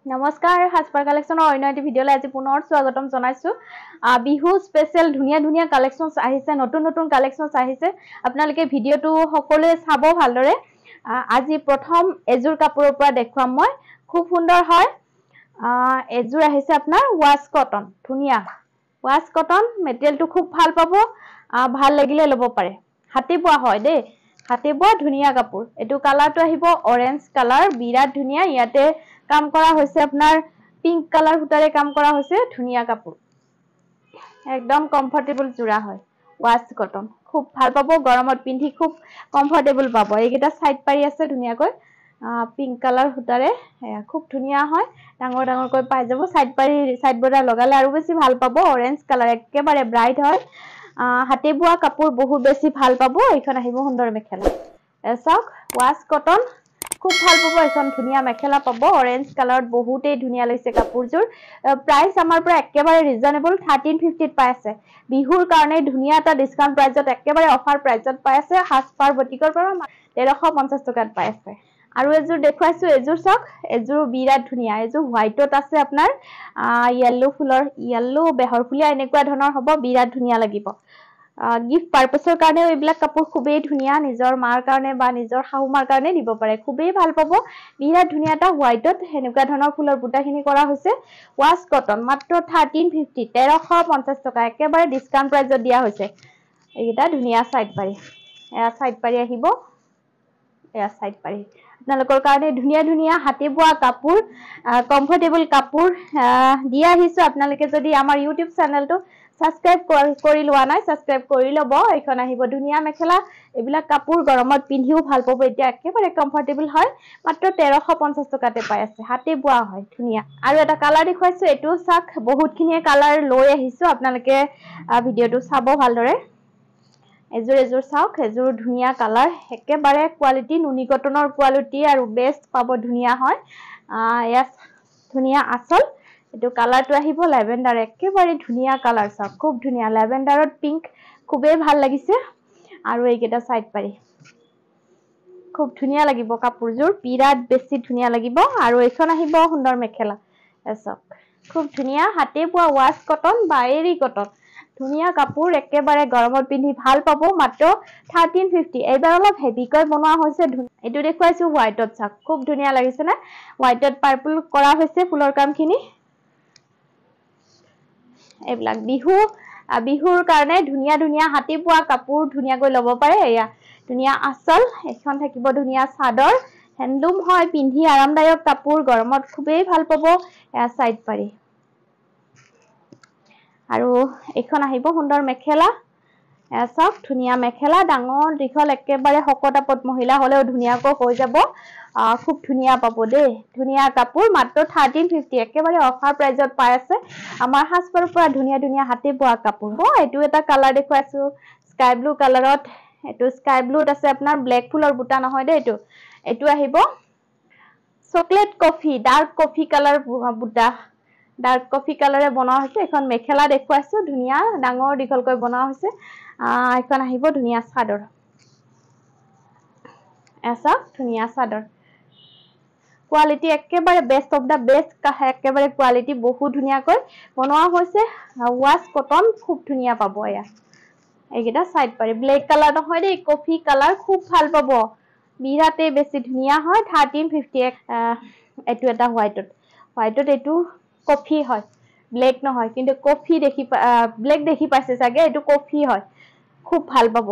নমস্কাৰ হাজপাৰ কালেকশনৰ অন্য এটি ভিডিঅ'লৈ আজি পুনৰ স্বাগতম জনাইছো বিহু স্পেশাল ধুনিয়া কালেকশনস আহিছে নতুন কালেকশনস আহিছে আপোনালোকে ভিডিঅ'টো সকলোৱে চাব ভালদৰে আজি প্ৰথম এজুৰ কাপোৰৰ পৰা দেখুৱাম মই খুব সুন্দৰ হয় এজুৰ আহিছে আপোনাৰ ওয়াশ কটন ধুনিয়া ওয়াশ কটন মেটেৰিয়েলটো খুব ভাল পাব ভাল লাগিলে ল'ব পাৰে হাতে বোৱা হয় দেই হাতে বোৱা ধুনিয়া কাপোৰ এটো কালাৰটো আহিব অৰেঞ্জ কালাৰ বিৰাট ধুনিয়া ইয়াতে কাম কৰা হৈছে আপোনাৰ পিংক কালাৰ হুটাৰে কাম কৰা হৈছে ধুনিয়া কাপোৰ একদম কমফৰ্টেবল জোৰা হয় ওয়াশ কটন খুব ভাল পাব গৰমত পিন্ধি খুব কমফৰ্টেবল পাব এইকেইটা সাইড পাৰি আছে ধুনিয়াকৈ পিংক কালাৰ হুটাৰে খুব ধুনিয়া হয় ডাঙৰকৈ পাই যাব সাইড বৰ্ডাৰ লগালে আৰু বেছি ভাল পাব অৰেঞ্জ কালাৰ একেবাৰে ব্ৰাইট হয় হাতে বোৱা কাপোৰ বহুত বেছি ভাল পাব এইখন আহিব সুন্দৰ মেখেলা এছক ওয়াশ কটন খুব ভাল পাব এখন ধুনিয়া মেখেলা পাব অৰেঞ্জ কালাৰত বহুতেই ধুনিয়া লৈছে কাপোৰজোৰ প্ৰাইস আমাৰ পৰা একেবাৰে ৰিজনেবল 1350 পাই আছে বিহুৰ কাৰণে ধুনিয়া এটা ডিসকাউন্ট প্ৰাইজত একেবাৰে অফাৰ প্ৰাইজত পাই আছে হাজপাৰ বটিকৰ পৰা 1350 টকাত পাই আছে আৰু এজুৰ দেখুৱাইছো এজুৰ চক এজুৰ বিৰাট ধুনিয়া এজুৰ হোৱাইটত আছে আপোনাৰ ইয়েলো ফুলৰ ইয়েলো বেহৰ ফুলিয়া এনেকুৱা ধৰণৰ হ'ব বিৰাট ধুনিয়া লাগিব গিফট পাৰপাসৰ কাৰণে এইবিলাক কাপোৰ খুবেই ধুনিয়া নিজৰ মাৰ কাৰণে বা নিজৰ শাহুমাৰ কাৰণে দিব পাৰে খুবেই ভাল পাব বিৰাট ধুনিয়া এটা হোৱাইটত হেনেকুৱা ধৰণৰ ফুলৰ বুটাখিনি কৰা হৈছে ওয়াশ কটন মাত্ৰ 1350 1350 টকা একেবাৰে ডিসকাউন্ট প্ৰাইজত দিয়া হৈছে এইটা ধুনিয়া সাইড পাৰি আহিব এয়া সাইড পাৰি আপোনালোকৰ কাৰণে ধুনিয়া হাতে বোৱা কাপোৰ কমফৰ্টেবল কাপোৰ দিয়া আহিছো আপোনালোকে যদি আমাৰ ইউটিউব চেনেলটো সাবস্ক্ৰাইব কৰি লোৱা নাই সাবস্ক্ৰাইব কৰি লব এইখন আহিব ধুনিয়া মেখেলা এইবিলাক কাপোৰ গৰমত পিন্ধিও ভাল পাব এতিয়া একেবাৰে কমফৰ্টেবল হয় মাত্ৰ 1350 টকাতে পাই আছে হাতে বোৱা হয় ধুনিয়া আৰু এটা কালাৰ দেখুৱাইছো এটো সাক বহুতখিনিয়ে কালাৰ লৈ আহিছো আপোনালোকে ভিডিঅ'টো চাব ভালদৰে এজুৰ চাওক এজুৰ ধুনিয়া কালাৰ একেবাৰে কোৱালিটি নুনি কটনৰ কোৱালিটি আৰু বেষ্ট পাব ধুনিয়া হয় ইয়াত ধুনিয়া আসল এটো কালাৰটো আহিব ল্যাভেণ্ডাৰ একেবাৰে ধুনিয়া কালাৰ চাওক খুব ধুনিয়া ল্যাভেণ্ডাৰত পিংক খুবেই ভাল লাগিছে আৰু এইকেইটা সাইড পাৰি খুব ধুনিয়া লাগিব কাপোৰজোৰ বিৰাট বেছি ধুনিয়া লাগিব আৰু এইখন আহিব সুন্দৰ মেখেলা এছক খুব ধুনিয়া হাতে বোৱা ওয়াশ কটন বা এৰি কটন ধুনিয়া কাপোৰ একেবাৰে গৰমত পিন্ধি ভাল পাব মাত্ৰ 1350 এইবাৰ অলপ হেভিকৈ বনোৱা হৈছে এটো দেখুৱাইছো হোৱাইটত চাওক খুব ধুনিয়া লাগিছে না হোৱাইটত পাৰ্পল কৰা হৈছে ফুলৰ কামখিনি এইবিলাক বিহুৰ কাৰণে ধুনিয়া হাতে বোৱা কাপোৰ ধুনিয়াকৈ ল'ব পাৰে এয়া ধুনিয়া আসল এখন থাকিব ধুনিয়া চাদৰ হ্যান্ডলুম হয় পিন্ধি আৰামদায়ক কাপোৰ গৰমত খুবেই ভাল পাব এয়া সাইড পাৰি আৰু এখন আহিব সুন্দৰ মেখেলা এছক ধুনিয়া মেখেলা ডাঙৰ দীঘল একেবাৰে শকতাপত মহিলা হলেও ধুনিয়াকৈ হৈ যাব খুব ধুনিয়া পাব দেই ধুনিয়া কাপোৰ মাত্ৰ 1350 একেবাৰে অফাৰ প্ৰাইজত পাই আছে আমাৰ হাজপাৰৰ পৰা ধুনিয়া হাতে বোৱা কাপোৰ এটো এটা কালাৰ দেখুৱাইছো স্কাই ব্লু কালাৰত এটো স্কাই ব্লুত আছে আপোনাৰ ব্লেক ফুলৰ বুটা নহয় দেই এটো আহিব chocolate coffee dark coffee colour বুটা ডাৰ্ক কফি কালাৰে বনোৱা হৈছে এখন মেখেলা দেখুৱাইছো ধুনিয়া ডাঙৰ দীঘলকৈ বনোৱা হৈছে এখন আহিব ধুনিয়া চাদৰ এছা ধুনিয়া চাদৰ কোৱালিটি একেবাৰে বেষ্ট অফ দা বেষ্ট একেবাৰে কোৱালিটি বহুত ধুনিয়াকৈ বনোৱা হৈছে ওয়াশ কটন খুব ধুনিয়া পাব এয়া এইকেইটা সাইড পাৰি ব্লেক কালাৰ নহয় দেই কফি কালাৰ খুব ভাল পাব বিৰাটে বেছি ধুনিয়া হয় 1350 এটো এটা হোৱাইটত এটো কফি হয় ব্লেক নহয় কিন্তু কফি ব্লেক দেখি পাইছে চাগে এটো কফি হয় খুব ভাল পাব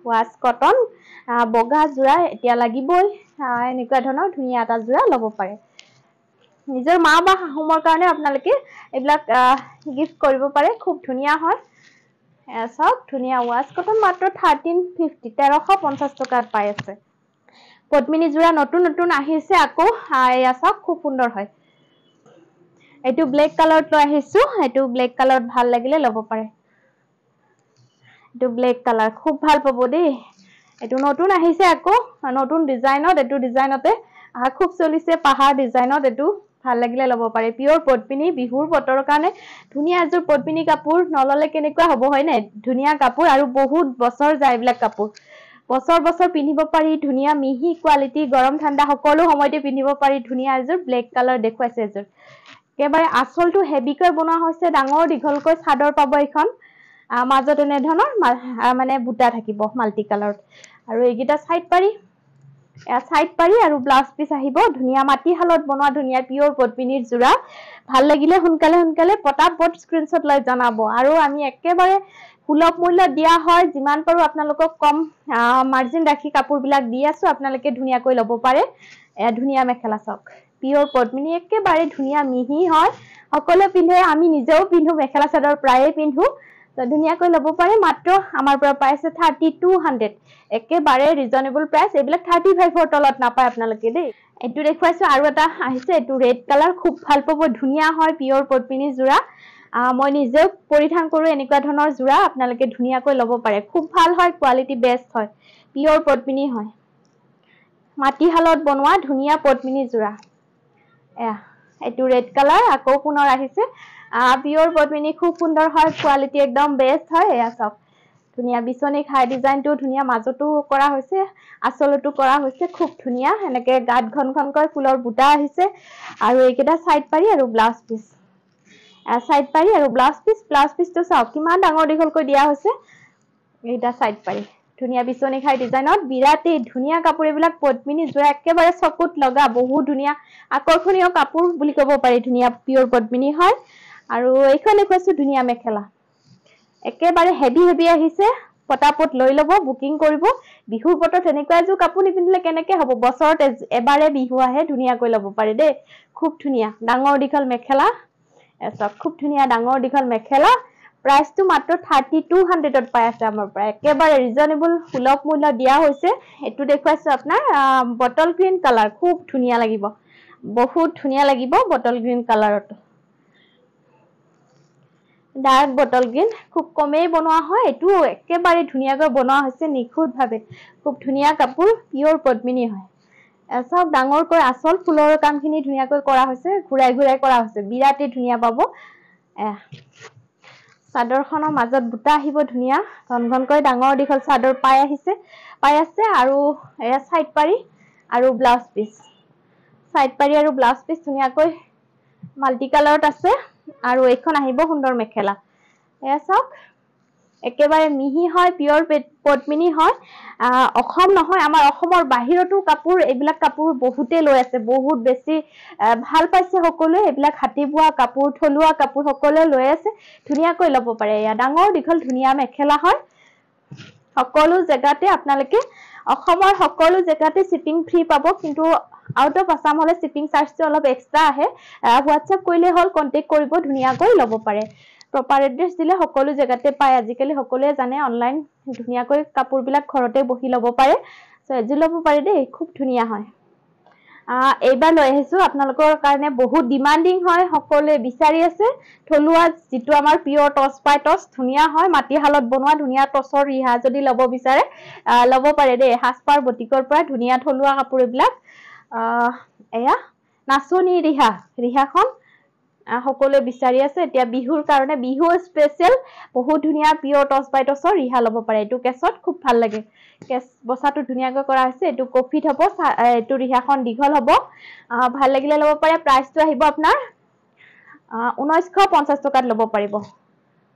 ওয়াশ কটন বগা জোৰা এতিয়া লাগিবই এনেকুৱা ধৰণৰ ধুনিয়া এটা জোৰা ল'ব পাৰে নিজৰ মা বা শাহুমৰ কাৰণে আপোনালোকে এইবিলাক গিফট কৰিব পাৰে খুব ধুনিয়া হয় এছক ধুনিয়া ওয়াশ কটন মাত্ৰ 1350 1350 টকাত পাই আছে পদ্মিনী জোৰা নতুন আহিছে আকৌ এছক খুব সুন্দৰ হয় এটো ব্লেক কালাৰত লৈ আহিছো এটো ব্লেক কালাৰত ভাল লাগিলে ল'ব পাৰে এটো ব্লেক কালাৰ খুব ভাল পাব দেই এটো নতুন আহিছে আকৌ নতুন ডিজাইনত এটো ডিজাইনতে খুব চলিছে পাহাৰ ডিজাইনত এটো ভাল লাগিলে ল'ব পাৰে পিওৰ পদ্মিনী বিহুৰ বতৰ কাৰণে ধুনিয়া এজুৰ পদ্মিনী কাপোৰ নললে কেনেকুৱা হ'ব হয় নাই ধুনিয়া কাপোৰ আৰু বহুত বছৰ যায় এইবিলাক কাপোৰ বছৰ বছৰ পিন্ধিব পাৰি ধুনীয়া মিহি কোৱালিটি গৰম ঠাণ্ডা সকলো সময়তে পিন্ধিব পাৰি ধুনীয়া এযোৰ ব্লেক কালাৰ দেখুৱাইছে এযোৰ একেবাৰে আঁচলটো হেভিকৈ বনোৱা হৈছে ডাঙৰ দীঘলকৈ চাদৰ পাব এখন মাজত এনে ধৰণৰ মানে বুটা থাকিব মাল্টি কালাৰত আৰু এইকেইটা সাইড পাৰি আৰু ব্লাউজ পিস আহিব ধুনীয়া মাটিশালত বনোৱা ধুনীয়া পিওৰ পদ্মিনীৰ জোৰা ভাল লাগিলে সোনকালে পটাপট স্ক্ৰিনশ্বট লৈ জনাব আৰু আমি একেবাৰে সুলভ মূল্য দিয়া হয় যিমান পাৰো আপোনালোকক কম মাৰ্জিন ৰাখি কাপোৰবিলাক দি আছো আপোনালোকে ধুনীয়াকৈ ল'ব পাৰে ধুনীয়া মেখেলা চাওক পিওৰ পদ্মিনী একেবাৰে ধুনীয়া মিহি হয় সকলো পিন্ধে আমি নিজেও পিন্ধো মেখেলা চাদৰ প্ৰায়ে পিন্ধো তো ধুনীয়াকৈ ল'ব পাৰে মাত্ৰ আমাৰ পৰা পাইছে 3200 একেবাৰে ৰিজনেবল প্ৰাইস এইবিলাক 35 ৰ তলত নাপায় আপোনালোকে দেই এটো দেখুৱাইছো আৰু এটা আহিছে এটো ৰেড কালাৰ খুব ভাল পাব ধুনীয়া হয় পিওৰ পদ্মিনী জোৰা মই নিজে পৰিধান কৰো এনেকুৱা ধৰণৰ জোৰা আপোনালোকে ধুনীয়াকৈ ল'ব পাৰে খুব ভাল হয় কোৱালিটি বেষ্ট হয় পিওৰ পদ্মিনী হয় মাটিশালত বনোৱা ধুনীয়া পদ্মিনী জোৰা এটো ৰেড কালাৰ আকৌ পুনৰ আহিছে পিওৰ পদ্মিনী খুব সুন্দৰ হয় কোৱালিটি একদম বেষ্ট হয় এয়া চাওক ধুনীয়া বিচনী খাই ডিজাইনটো ধুনীয়া মাজতো কৰা হৈছে আঁচলতো কৰা হৈছে খুব ধুনীয়া এনেকে গাত ঘনকৈ ফুলৰ বুটা আহিছে আৰু এইকেইটা সাইড পাৰি আৰু ব্লাউজ পিস সাইড পাৰি আৰু ব্লাউজ পিসটো চাওক কিমান ডাঙৰ দীঘলকৈ দিয়া হৈছে এইটা সাইড পাৰি ধুনীয়া বিচনী খাই ডিজাইনত বিৰাটে ধুনীয়া কাপোৰ এইবিলাক পদ্মিনী জোৰা একেবাৰে চকুত লগা বহুত ধুনীয়া আকৰ্ষণীয় কাপোৰ বুলি ক'ব পাৰি ধুনীয়া পিওৰ পদ্মিনী হয় আৰু এইখন দেখুৱাইছো ধুনীয়া মেখেলা একেবাৰে হেভি আহিছে পটাপট লৈ ল'ব বুকিং কৰিব বিহুৰ বতৰত এনেকুৱা এযোৰ কাপোৰ নিপিন্ধিলে কেনেকে হ'ব বছৰত এবাৰে বিহু আহে ধুনীয়াকৈ ল'ব পাৰে দেই খুব ধুনীয়া ডাঙৰ দীঘল মেখেলা এসব খুব ধুনীয়া ডাঙৰ দীঘল মেখেলা প্ৰাইসটো মাত্ৰ 3200 ত পাই আছে আমাৰ পৰা একেবাৰে ৰিজনেবল সুলভ মূল্য দিয়া হৈছে এটো দেখুৱাইছো আপোনাৰ বটল গ্ৰীণ কালাৰ খুব ধুনীয়া লাগিব বহুত ধুনীয়া লাগিব বটল গ্ৰীণ কালাৰত ডাৰ্ক বটল গ্ৰীণ খুব কমেই বনোৱা হয় এটো একেবাৰে ধুনীয়াকৈ বনোৱা হৈছে নিখুঁত ভাবে খুব ধুনীয়া কাপোৰ পিওৰ পদ্মিনী হয় সব ডাঙৰকৈ আঁচল ফুলৰ কামখিনি ধুনীয়াকৈ কৰা হৈছে ঘূৰাই কৰা হৈছে বিৰাটে ধুনীয়া পাব চাদৰখনৰ মাজত বুটা আহিব ধুনীয়া ঘনকৈ ডাঙৰ দীঘল চাদৰ পাই আছে আৰু এয়া সাইড পাৰি আৰু ব্লাউজ পিস ধুনীয়াকৈ মাল্টি কালাৰত আছে আৰু এইখন আহিব সুন্দৰ মেখেলা এয়া চাওক একেবাৰে মিহি হয় পিওৰ পদ্মিনী হয় অসম নহয় আমাৰ অসমৰ বাহিৰতো কাপোৰ এইবিলাক কাপোৰ বহুতে লৈ আছে বহুত বেছি ভাল পাইছে সকলোৱে এইবিলাক হাতি বোৱা কাপোৰ থলুৱা কাপোৰ সকলোৱে লৈ আছে ধুনীয়াকৈ ল'ব পাৰে এয়া ডাঙৰ দীঘল ধুনীয়া মেখেলা হয় সকলো জেগাতে আপোনালোকে অসমৰ সকলো জেগাতে শিপিং ফ্ৰী পাব কিন্তু আউট অফ আসাম হলে শিপিং চাৰ্জটো অলপ এক্সট্ৰা আহে হোৱাটসএপ কৰিলে হল কন্টাক্ট কৰিব ধুনীয়াকৈ ল'ব পাৰে প্ৰপাৰ এড্ৰেছ দিলে সকলো জেগাতে পায় আজিকালি সকলোৱে জানে অনলাইন ধুনীয়াকৈ কাপোৰবিলাক ঘৰতে বহি ল'ব পাৰে সো এযোৰ ল'ব পাৰে দেই খুব ধুনীয়া হয় এইবাৰ লৈ আহিছো আপোনালোকৰ কাৰণে বহুত ডিমান্ডিং হয় সকলোৱে বিচাৰি আছে থলুৱা যেটো আমাৰ পিওৰ টছ পাই টছ ধুনীয়া হয় মাটিশালত বনোৱা ধুনীয়া টছৰ ৰিহা যদি ল'ব বিচাৰে ল'ব পাৰে দেই হাসপাৰ বটিকৰ পৰা ধুনীয়া থলুৱা কাপোৰ এইবিলাক এয়া নাচনী ৰিহাখন সকলোৱে বিচাৰি আছে এতিয়া বিহুৰ কাৰণে বিহু স্পেশাল বহুত ধুনীয়া পিওৰ টছ বাই টছৰ ৰিহা ল'ব পাৰে এটো কেছত খুব ভাল লাগে কেছ বসাটো ধুনীয়াকৈ কৰা হৈছে এটো কফিত হ'ব এটো ৰিহাখন দীঘল হ'ব ভাল লাগিলে ল'ব পাৰে প্ৰাইসটো আহিব আপোনাৰ 1950 টকাত ল'ব পাৰিব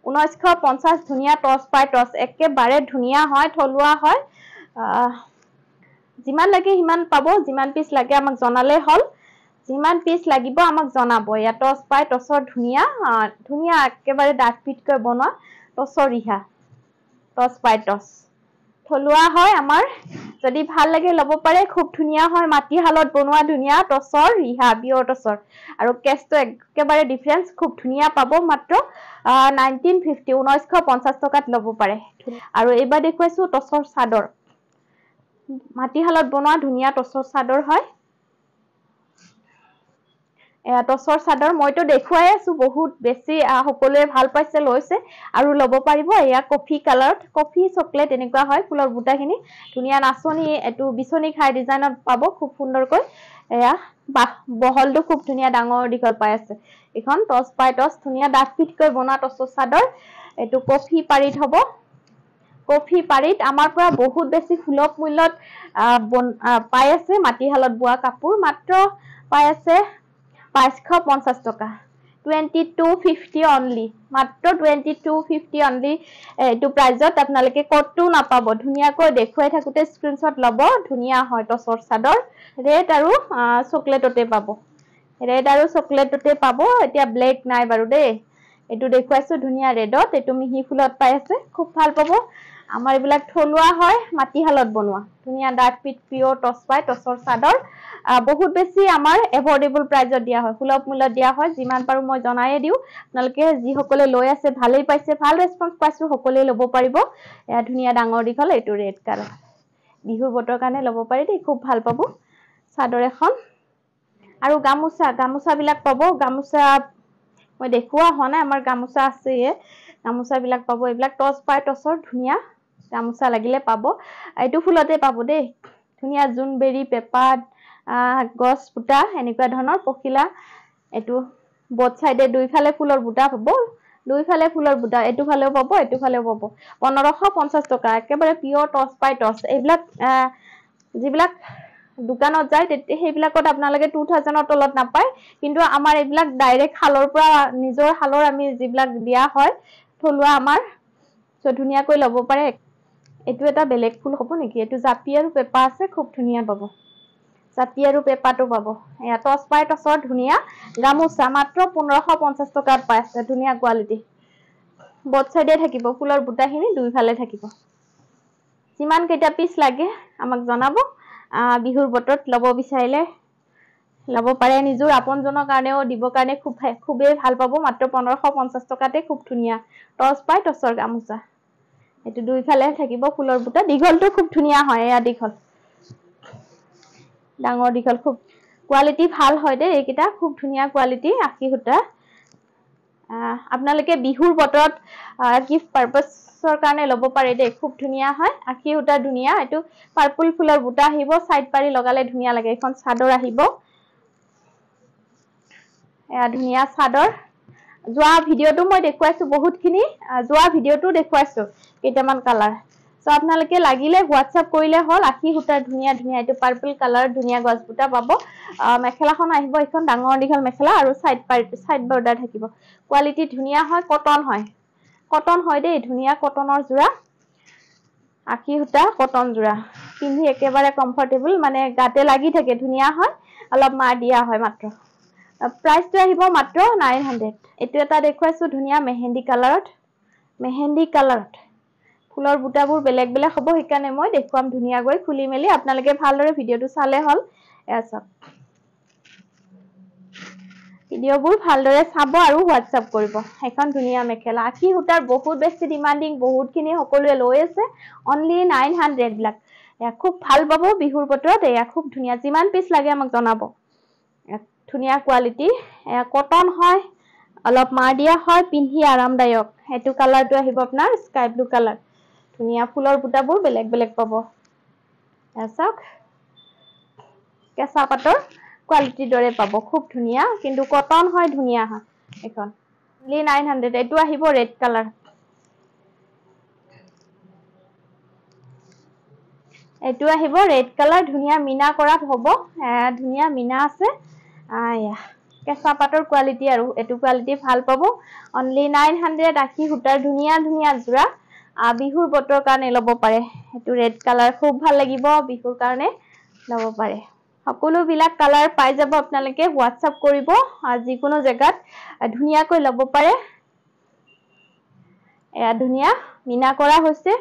1950 ধুনীয়া টছ পাই টছ একেবাৰে ধুনীয়া হয় থলুৱা হয় যিমান লাগে হিমান পাব যিমান পিস লাগে আমাক জনালে হল যিমান পিস লাগিব আমাক জনাব ইয়া টছ পাই টছৰ ধুনীয়া একেবাৰে ডাকপিটকৈ বনোৱা টছৰ ৰিহা টছ পাই টছ থলুৱা হয় আমাৰ যদি ভাল লাগে ল'ব পাৰে খুব ধুনীয়া হয় মাটিশালত বনোৱা ধুনীয়া টছৰ ৰিহা পিওৰ টছৰ আৰু কেছটো একেবাৰে ডিফাৰেন্স খুব ধুনীয়া পাব মাত্ৰ 1950 টকাত ল'ব পাৰে আৰু এইবাৰ দেখুৱাইছো টছৰ চাদৰ মাটিশালত বনোৱা ধুনীয়া টছৰ চাদৰ হয় টছৰ চাদৰ মইতো দেখুৱাই আছো বহুত বেছি সকলোৱে ভাল পাইছে লৈছে আৰু ল'ব পাৰিব এয়া কফি কালাৰত কফি চকলেট এনেকুৱা হয় ফুলৰ বুটাখিনি ধুনীয়া নাচনী এটো বিচনী খাই ডিজাইনত পাব খুব সুন্দৰকৈ এয়া বহলটো খুব ধুনীয়া ডাঙৰ দীঘল পাই আছে এখন টছ পাই টছ ধুনীয়া ডাকপিটকৈ বনোৱা টছৰ চাদৰ এটো কফি পাৰিত হ'ব কফি পাৰিত আমাৰ পৰা বহুত বেছি সুলভ মূল্যত পাই আছে মাটিশালত বোৱা কাপোৰ মাত্ৰ পাই আছে 550 টকা 2250 অনলি মাত্ৰ 2250 অনলি এটো প্ৰাইজত আপোনালোকে কতো নাপাব ধুনিয়াকৈ দেখুৱাই থাকোতে স্ক্ৰিনশ্বট লব ধুনিয়া হয় টছৰ চাদৰ ৰেড আৰু চকলেটতে পাব ৰেড আৰু চকলেটতে পাব এতিয়া ব্লেক নাই বাৰু দেই এটো দেখুৱাইছো ধুনিয়া ৰেডত এটো মিহি ফুলত পাই আছে খুব ভাল পাব আমাৰ এইবিলাক থলুৱা হয় মাটিশালত বনোৱা ধুনিয়া ডাৰ্ক পিট পিওৰ টছ পাই টছৰ চাদৰ বহুত বেছি আমাৰ এফৰ্ডেবল প্ৰাইজত দিয়া হয় সুলভ মূল্যত দিয়া হয় যিমান পাৰো মই জনায়ে দিও আপোনালোকে যি সকলে লৈ আছে ভালেই পাইছে ভাল ৰেসপন্স পাইছো সকলে ল'ব পাৰিব এয়া ধুনিয়া ডাঙৰ দীঘল এটো ৰেড কালাৰ বিহুৰ বতৰ কাৰণে ল'ব পাৰি দেই খুব ভাল পাব চাদৰ এখন আৰু গামোচা বিলাক পাব গামোচা মই দেখুৱা হোৱা নাই আমাৰ গামোচা আছে গামোচা বিলাক পাব এইবিলাক টছ পাই টছৰ ধুনিয়া গামোচা লাগিলে পাব এইটো ফুলতে পাব দেই ধুনিয়া জুনবেৰী পেপাত গছ ফুটা এনেকুৱা ধৰণৰ পখিলা এটো বট সাইডে দুইফালে ফুলৰ বুটা পাব দুইফালে ফুলৰ বুটা এটো ফালেও পাব এটো ফালেও পাব 1550 টকা একেবাৰে পিওৰ টছ পাই টছ এইবিলাক যিবিলাক দোকানত যায় সেইবিলাকত আপোনালোকে 2000 ৰ তলত নাপায় কিন্তু আমাৰ এইবিলাক ডাইৰেক্ট খালৰ পৰা নিজৰ খালৰ আমি যিবিলাক দিয়া হয় থলুৱা আমাৰ সো ধুনিয়াকৈ ল'ব পাৰে এটো এটা বেলেগ ফুল হ'ব নেকি এটো জাপি আৰু পেপা আছে খুব ধুনিয়া পাব জাপি আৰু পেপাটো পাব এয়া টছ পাই টছৰ ধুনিয়া গামোচা মাত্ৰ 1550 টকাত পাই আছে ধুনিয়া কোৱালিটি বট সাইডে থাকিব ফুলৰ বুটাখিনি দুইফালে থাকিব যিমান কেইটা পিস লাগে আমাক জনাব বিহুৰ বতৰত লব বিচাৰিলে লব পাৰে নিজৰ আপনজনৰ কাৰণেও দিব কাৰণে খুবেই ভাল পাব মাত্ৰ 1550 টকাতে খুব ধুনিয়া টছ পাই টছৰ গামোচা এটো দুইফালে থাকিব ফুলৰ বুটা দীঘলটো খুব ধুনিয়া হয় এয়া দীঘল ডাঙৰ দীঘল খুব কোৱালিটি ভাল হয় দেই এইকিটা খুব ধুনিয়া কোৱালিটি আখি হুটা আপোনালোকে বিহুৰ বতৰত গিফট পাৰপাসৰ কাৰণে ল'ব পাৰে দেই খুব ধুনিয়া হয় আখি হুটা ধুনিয়া এটো পাৰ্পল ফুলৰ বুটা আহিব সাইড পাৰি লগালে ধুনিয়া লাগে এখন চাদৰ আহিব এয়া ধুনিয়া চাদৰ যোৱা ভিডিওটো মই দেখুৱাইছো বহুতখিনি যোৱা ভিডিওটো দেখুৱাইছো কেইটামান কালাৰ সো আপোনালোকে লাগিলে WhatsApp কৰিলে হল আখি হুটাৰ ধুনিয়া ধুনিয়া এটো পাৰ্পল কালাৰ ধুনিয়া গছ বুটা পাব মেখেলাখন আহিব এখন ডাঙৰ দীঘল মেখেলা আৰু সাইড বৰ্ডাৰ থাকিব কোৱালিটি ধুনিয়া হয় কটন হয় দেই ধুনিয়া কটনৰ জোৰা আখি হুটা কটন জোৰা পিন্ধি একেবাৰে কমফৰ্টেবল মানে গাতে লাগি থাকে ধুনিয়া হয় অলপ মাৰ দিয়া হয় মাত্ৰ প্ৰাইসটো আহিব মাত্ৰ 900 এটো এটা দেখুৱাইছো ধুনিয়া মেহেন্দি কালাৰত ফুলৰ বুটাবোৰ বেলেগ বেলেগ হ'ব হিকানে মই দেখুৱাম ধুনিয়া গৈ খুলি মেলি আপোনালোকে ভালদৰে ভিডিওটো চালে হল এসব ভিডিওবোৰ ভালদৰে চাব আৰু WhatsApp কৰিব এখন ধুনিয়া মেখেলা আখি হুটাৰ বহুত বেছি ডিমান্ডিং বহুতখিনি সকলোৱে লৈ আছে অনলি 900 ব্লাক এয়া খুব ভাল পাব বিহুৰ বতৰত এয়া খুব ধুনিয়া যিমান পিস লাগে আমাক জনাব ধুনিয়া কোৱালিটি এয়া কটন হয় অলপ মাৰ দিয়া হয় পিন্ধি আৰামদায়ক এটো কালাৰটো আহিব আপোনাৰ স্কাই ব্লু কালাৰ ধুনিয়া ফুলৰ বুটাবোৰ বেলেগ বেলেগ পাব এছক কেঁচা পাটৰ কোৱালিটি দৰে পাব খুব ধুনিয়া কিন্তু কটন হয় ধুনিয়া হয় এখন অনলি 900 এটো আহিব ৰেড কালাৰ এটো আহিব ৰেড কালাৰ ধুনিয়া মিনা কৰা হ'ব ধুনিয়া মিনা আছে আয়া কেঁচা পাটৰ কোৱালিটি আৰু এটো কোৱালিটি ভাল পাব অনলি 900 আখি হুটাৰ ধুনিয়া ধুনিয়া জোৰা বিহুৰ বতৰ কাৰণে ল'ব পাৰে এটো ৰেড কালাৰ খুব ভাল লাগিব বিহুৰ কাৰণে ল'ব পাৰে সকলো বিলাক কালাৰ পাই যাব আপোনালোকে WhatsApp কৰিব যিকোনো জায়গাত ধুনিয়াকৈ ল'ব পাৰে এয়া ধুনিয়া মিনা কৰা হৈছে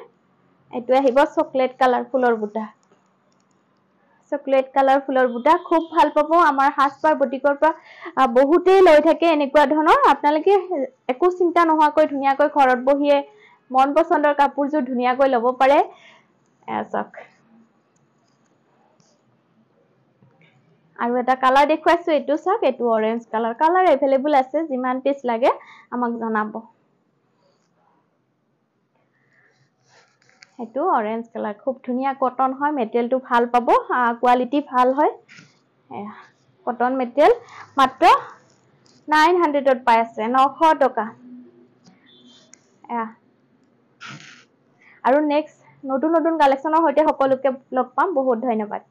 এটো আহিব চকলেট কালাৰ ফুলৰ বুটা খুব ভাল পাব আমাৰ হাসপাৰ বটিকৰ পৰা বহুতেই লৈ থাকে এনেকুৱা ধৰণৰ আপোনালোকে একো চিন্তা নোহোৱাকৈ ধুনিয়াকৈ ঘৰত বহিয়ে মন পছন্দৰ কাপোৰজোৰ ধুনিয়াকৈ ল'ব পাৰে এছক আৰু এটা কালাৰ দেখুৱাইছো এটো চাওক এটো অৰেঞ্জ কালাৰ এভেইলেবল আছে যিমান পিস লাগে আমাক জনাব এটো অৰেঞ্জ কালাৰ খুব ধুনিয়া কটন হয় মেটেৰিয়েলটো ভাল পাব কোৱালিটি ভাল হয় কটন মেটেৰিয়েল মাত্ৰ 900 ত পাই আছে 900 টকা আৰু নেক্সট নতুন নতুন কালেকশ্যনৰ সৈতে সকলোকে লগ পাম বহুত ধন্যবাদ